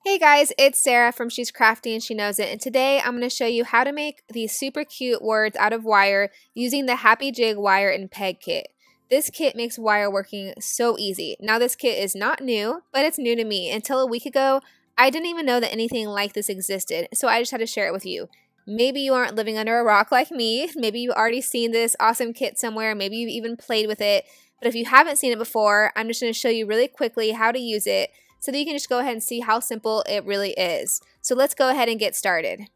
Hey guys, it's Sarah from She's Crafty and She Knows It, and today I'm going to show you how to make these super cute words out of wire using the Happy Jig wire and peg kit. This kit makes wire working so easy. Now this kit is not new, but it's new to me. Until a week ago, I didn't even know that anything like this existed, so I just had to share it with you. Maybe you aren't living under a rock like me, maybe you've already seen this awesome kit somewhere, maybe you've even played with it, but if you haven't seen it before, I'm just going to show you really quickly how to use it so that you can just go ahead and see how simple it really is. So let's go ahead and get started.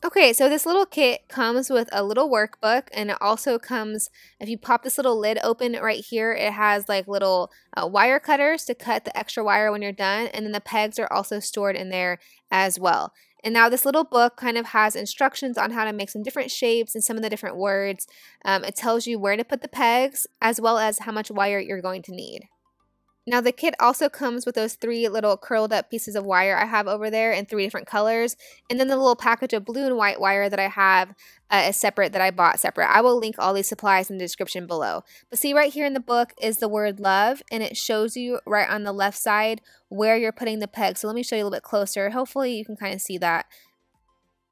Okay, so this little kit comes with a little workbook, and it also comes, if you pop this little lid open right here, it has like little wire cutters to cut the extra wire when you're done, and then the pegs are also stored in there as well. And now this little book kind of has instructions on how to make some different shapes and some of the different words. It tells you where to put the pegs as well as how much wire you're going to need. Now the kit also comes with those 3 little curled up pieces of wire I have over there in 3 different colors, and then the little package of blue and white wire that I have is separate, that I bought separate. I will link all these supplies in the description below. But see, right here in the book is the word love, and it shows you right on the left side where you're putting the peg. So let me show you a little bit closer. Hopefully you can kind of see that.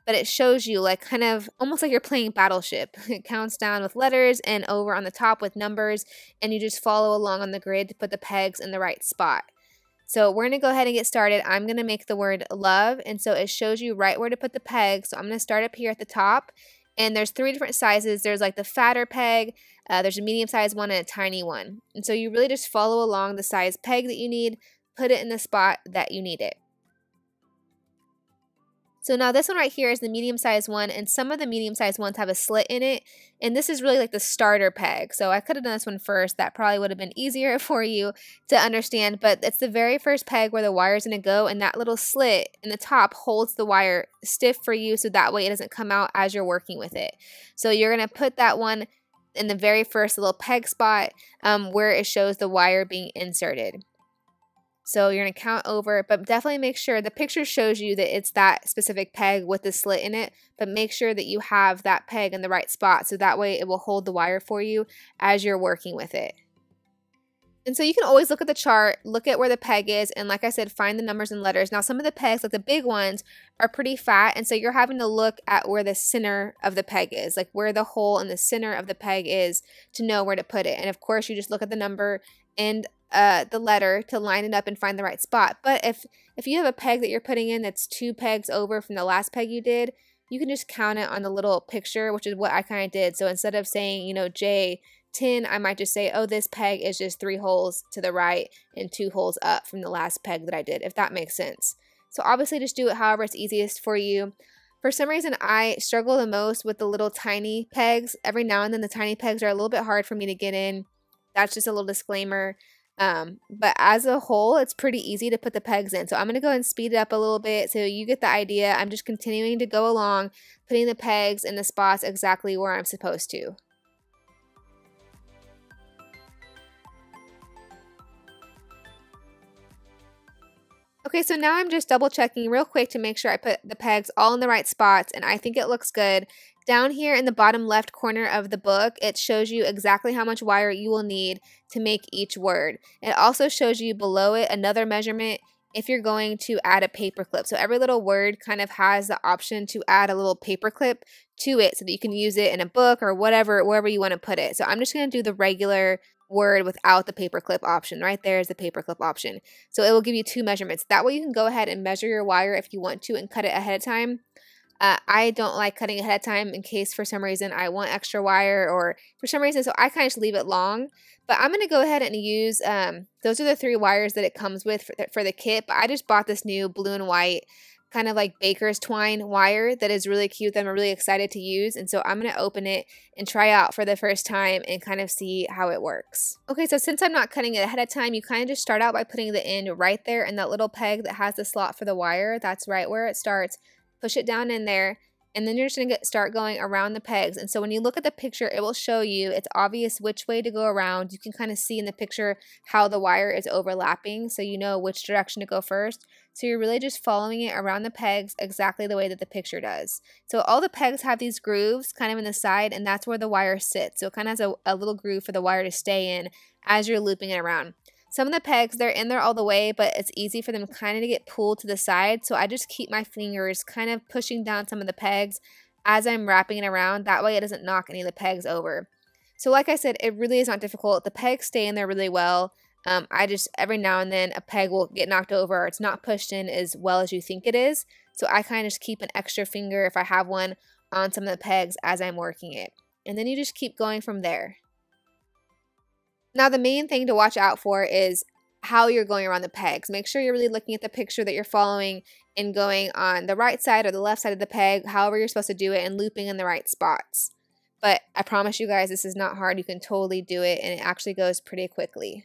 But it shows you like kind of almost like you're playing Battleship. It counts down with letters and over on the top with numbers, and you just follow along on the grid to put the pegs in the right spot. So we're going to go ahead and get started. I'm going to make the word love, and so it shows you right where to put the pegs. So I'm going to start up here at the top, and there's 3 different sizes. There's like the fatter peg, there's a medium-sized one, and a tiny one. And so you really just follow along the size peg that you need, put it in the spot that you need it. So now this one right here is the medium-sized one, and some of the medium-sized ones have a slit in it, and this is really like the starter peg. So I could have done this one first. That probably would have been easier for you to understand, but it's the very first peg where the wire is going to go, and that little slit in the top holds the wire stiff for you so that way it doesn't come out as you're working with it. So you're going to put that one in the very first little peg spot where it shows the wire being inserted. So you're going to count over, but definitely make sure the picture shows you that it's that specific peg with the slit in it, but make sure that you have that peg in the right spot so that way it will hold the wire for you as you're working with it. And so you can always look at the chart, look at where the peg is, and like I said, find the numbers and letters. Now some of the pegs, like the big ones, are pretty fat, and so you're having to look at where the center of the peg is, like where the hole in the center of the peg is to know where to put it. And of course, you just look at the number and the letter to line it up and find the right spot. But if you have a peg that you're putting in that's 2 pegs over from the last peg you did, you can just count it on the little picture, which is what I kind of did. So instead of saying, you know, J10, I might just say, oh, this peg is just 3 holes to the right and 2 holes up from the last peg that I did, if that makes sense. So obviously just do it however it's easiest for you. For some reason, I struggle the most with the little tiny pegs. Every now and then the tiny pegs are a little bit hard for me to get in. That's just a little disclaimer. But as a whole, it's pretty easy to put the pegs in. So I'm going to go ahead and speed it up a little bit so you get the idea. I'm just continuing to go along, putting the pegs in the spots exactly where I'm supposed to. Okay, so now I'm just double checking real quick to make sure I put the pegs all in the right spots, and I think it looks good. Down here in the bottom left corner of the book, it shows you exactly how much wire you will need to make each word. It also shows you below it another measurement if you're going to add a paper clip. So every little word kind of has the option to add a little paper clip to it so that you can use it in a book or whatever, wherever you want to put it. So I'm just going to do the regular word without the paperclip option. Right there is the paperclip option. So it will give you 2 measurements. That way you can go ahead and measure your wire if you want to and cut it ahead of time. I don't like cutting ahead of time in case for some reason I want extra wire or for some reason, so I kind of just leave it long. But I'm going to go ahead and use, those are the 3 wires that it comes with for the kit, but I just bought this new blue and white kind of like baker's twine wire that is really cute that I'm really excited to use, and so I'm going to open it and try out for the first time and kind of see how it works. Okay, so since I'm not cutting it ahead of time, you kind of just start out by putting the end right there in that little peg that has the slot for the wire. That's right where it starts. Push it down in there, and then you're just going to start going around the pegs. And so when you look at the picture, it will show you, it's obvious which way to go around. You can kind of see in the picture how the wire is overlapping, so you know which direction to go first. So you're really just following it around the pegs exactly the way that the picture does. So all the pegs have these grooves kind of in the side, and that's where the wire sits. So it kind of has a little groove for the wire to stay in as you're looping it around. Some of the pegs, they're in there all the way, but it's easy for them kind of to get pulled to the side. So I just keep my fingers kind of pushing down some of the pegs as I'm wrapping it around. That way it doesn't knock any of the pegs over. So like I said, it really is not difficult. The pegs stay in there really well. I just, every now and then a peg will get knocked over or it's not pushed in as well as you think it is. So I kind of just keep an extra finger, if I have one, on some of the pegs as I'm working it. And then you just keep going from there. Now the main thing to watch out for is how you're going around the pegs. Make sure you're really looking at the picture that you're following and going on the right side or the left side of the peg, however you're supposed to do it, and looping in the right spots. But I promise you guys, this is not hard. You can totally do it, and it actually goes pretty quickly.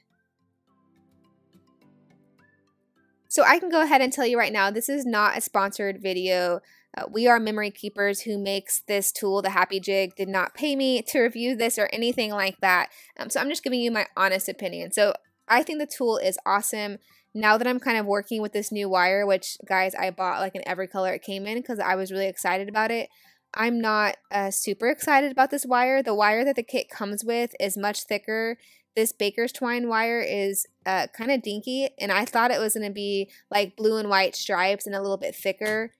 So I can go ahead and tell you right now, this is not a sponsored video. We are memory keepers who makes this tool, the Happy Jig, did not pay me to review this or anything like that. So I'm just giving you my honest opinion. So I think the tool is awesome. Now that I'm kind of working with this new wire, which guys, I bought like in every color it came in because I was really excited about it. I'm not super excited about this wire. The wire that the kit comes with is much thicker. This baker's twine wire is kind of dinky, and I thought it was going to be like blue and white stripes and a little bit thicker,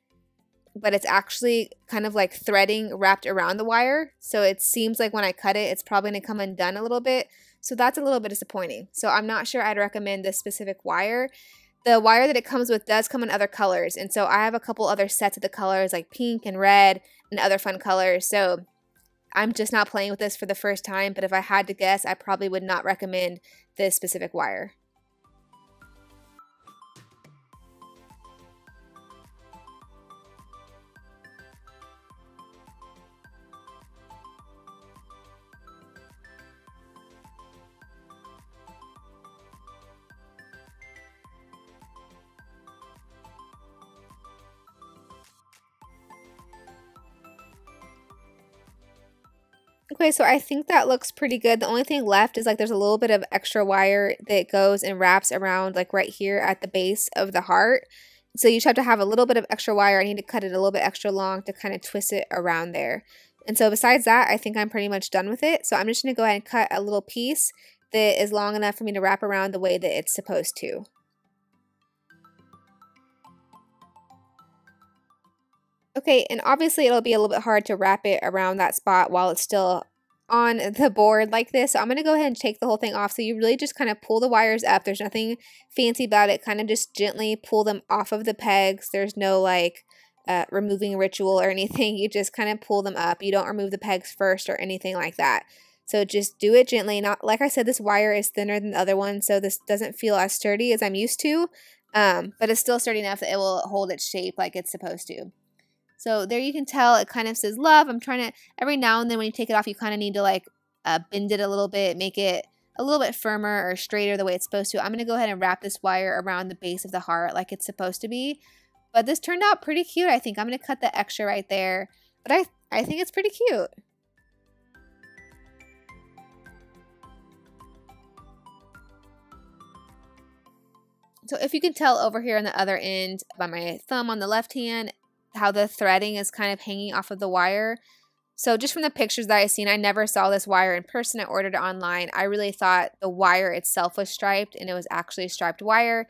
but it's actually kind of like threading wrapped around the wire. So it seems like when I cut it, it's probably going to come undone a little bit. So that's a little bit disappointing. So I'm not sure I'd recommend this specific wire. The wire that it comes with does come in other colors, and so I have a couple other sets of the colors like pink and red and other fun colors. So I'm just not playing with this for the first time, but if I had to guess, I probably would not recommend this specific wire. Okay, so I think that looks pretty good. The only thing left is like there's a little bit of extra wire that goes and wraps around like right here at the base of the heart. So you just have to have a little bit of extra wire. I need to cut it a little bit extra long to kind of twist it around there. And so besides that, I think I'm pretty much done with it. So I'm just going to go ahead and cut a little piece that is long enough for me to wrap around the way that it's supposed to. Okay, and obviously it'll be a little bit hard to wrap it around that spot while it's still on the board like this. So I'm going to go ahead and take the whole thing off. So you really just kind of pull the wires up. There's nothing fancy about it. Kind of just gently pull them off of the pegs. There's no like removing ritual or anything. You just kind of pull them up. You don't remove the pegs first or anything like that. So just do it gently. Not like I said, this wire is thinner than the other one, so this doesn't feel as sturdy as I'm used to. But it's still sturdy enough that it will hold its shape like it's supposed to. So there you can tell it kind of says love. I'm trying to, every now and then when you take it off, you kind of need to like bend it a little bit, make it a little bit firmer or straighter the way it's supposed to. I'm going to go ahead and wrap this wire around the base of the heart like it's supposed to be. But this turned out pretty cute, I think. I'm going to cut the extra right there. But I think it's pretty cute. So if you can tell over here on the other end by my thumb on the left hand, how the threading is kind of hanging off of the wire. So just from the pictures that I've seen, I never saw this wire in person. I ordered it online. I really thought the wire itself was striped, and it was actually striped wire,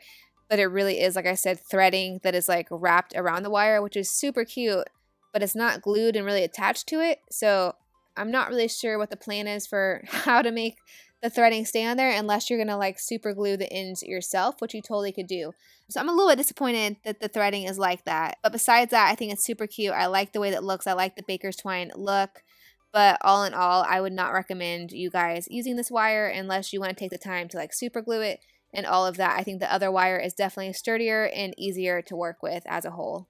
but it really is, like I said, threading that is like wrapped around the wire, which is super cute, but it's not glued and really attached to it. So I'm not really sure what the plan is for how to make the threading stay on there, unless you're gonna like super glue the ends yourself, which you totally could do. So I'm a little bit disappointed that the threading is like that. But besides that, I think it's super cute. I like the way that it looks. I like the baker's twine look. But all in all, I would not recommend you guys using this wire unless you want to take the time to like super glue it and all of that. I think the other wire is definitely sturdier and easier to work with as a whole.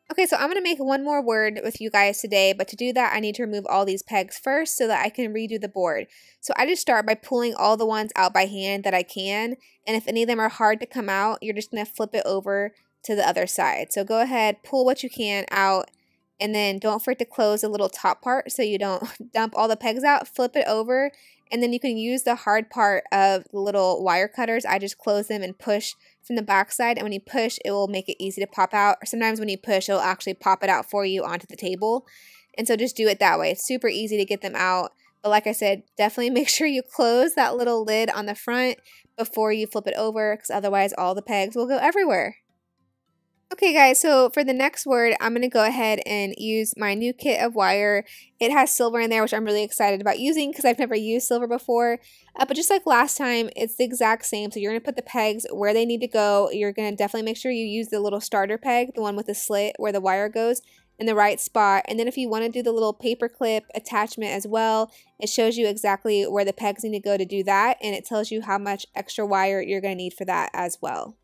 Okay, so I'm going to make one more word with you guys today, but to do that, I need to remove all these pegs first so that I can redo the board. So I just start by pulling all the ones out by hand that I can, and if any of them are hard to come out, you're just going to flip it over to the other side. So go ahead, pull what you can out, and then don't forget to close the little top part so you don't dump all the pegs out. Flip it over, and then you can use the hard part of the little wire cutters. I just close them and push from the back side, and when you push, it will make it easy to pop out. Or sometimes when you push, it'll actually pop it out for you onto the table. And so just do it that way. It's super easy to get them out. But like I said, definitely make sure you close that little lid on the front before you flip it over, because otherwise all the pegs will go everywhere. Okay guys, so for the next word, I'm going to go ahead and use my new kit of wire. It has silver in there, which I'm really excited about using because I've never used silver before. But just like last time, it's the exact same. So you're going to put the pegs where they need to go. You're going to definitely make sure you use the little starter peg, the one with the slit where the wire goes, in the right spot. And then if you want to do the little paper clip attachment as well, it shows you exactly where the pegs need to go to do that. And it tells you how much extra wire you're going to need for that as well.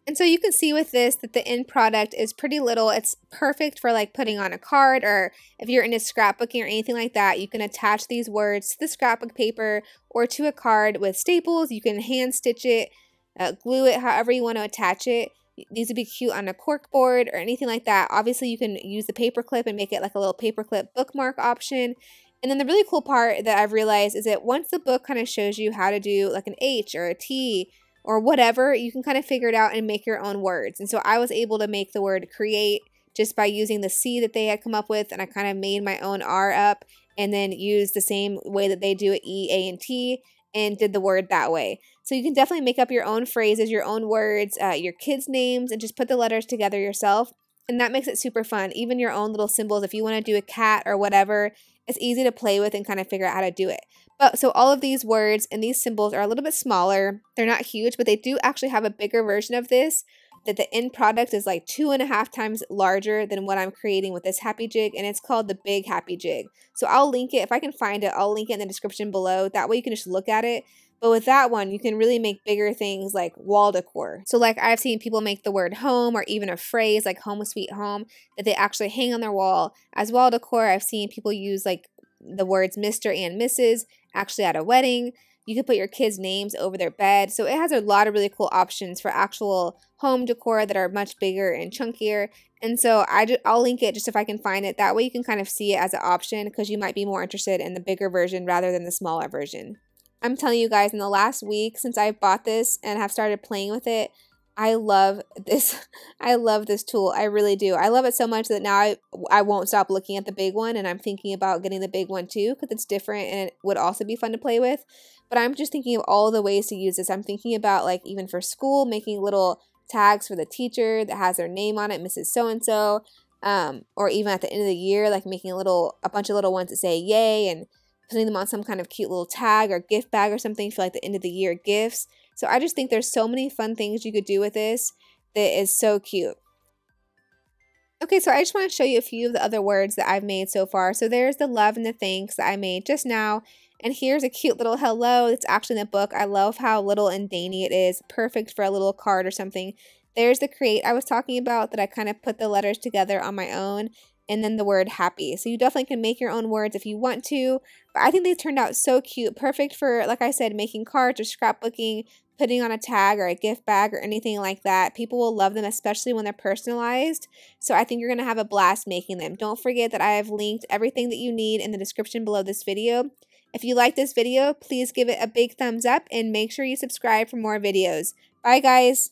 And so you can see with this that the end product is pretty little. It's perfect for like putting on a card, or if you're into scrapbooking or anything like that, you can attach these words to the scrapbook paper or to a card with staples. You can hand stitch it, glue it, however you want to attach it. These would be cute on a cork board or anything like that. Obviously, you can use the paper clip and make it like a little paper clip bookmark option. And then the really cool part that I've realized is that once the book kind of shows you how to do like an H or a T or whatever, you can kind of figure it out and make your own words. And so I was able to make the word create just by using the C that they had come up with, and I kind of made my own R up and then used the same way that they do it, E, A, and T, and did the word that way. So you can definitely make up your own phrases, your own words, your kids' names, and just put the letters together yourself. And that makes it super fun. Even your own little symbols, if you want to do a cat or whatever, it's easy to play with and kind of figure out how to do it. But so all of these words and these symbols are a little bit smaller. They're not huge, but they do actually have a bigger version of this, that the end product is like 2.5 times larger than what I'm creating with this Happy Jig, and it's called the Big Happy Jig. So I'll link it, if I can find it, I'll link it in the description below. That way you can just look at it. But with that one, you can really make bigger things like wall decor. So like I've seen people make the word home, or even a phrase like home sweet home, that they actually hang on their wall as wall decor. I've seen people use like the words Mr. and Mrs. actually at a wedding. You can put your kids' names over their bed. So it has a lot of really cool options for actual home decor that are much bigger and chunkier. And so I'll link it just if I can find it. That way you can kind of see it as an option, because you might be more interested in the bigger version rather than the smaller version. I'm telling you guys, in the last week since I bought this and have started playing with it, I love this. I love this tool. I really do. I love it so much that now I won't stop looking at the big one, and I'm thinking about getting the big one too, because it's different and it would also be fun to play with. But I'm just thinking of all the ways to use this. I'm thinking about, like, even for school, making little tags for the teacher that has their name on it, Mrs. So-and-so, or even at the end of the year, like making a bunch of little ones that say yay and putting them on some kind of cute little tag or gift bag or something for like the end of the year gifts. So I just think there's so many fun things you could do with this that is so cute. Okay, so I just want to show you a few of the other words that I've made so far. So there's the love and the thanks that I made just now. And here's a cute little hello that's actually in the book. I love how little and dainty it is. Perfect for a little card or something. There's the create I was talking about, that I kind of put the letters together on my own. And then the word happy. So you definitely can make your own words if you want to. But I think they turned out so cute. Perfect for, like I said, making cards or scrapbooking, putting on a tag or a gift bag or anything like that. People will love them, especially when they're personalized. So I think you're going to have a blast making them. Don't forget that I have linked everything that you need in the description below this video. If you like this video, please give it a big thumbs up and make sure you subscribe for more videos. Bye guys!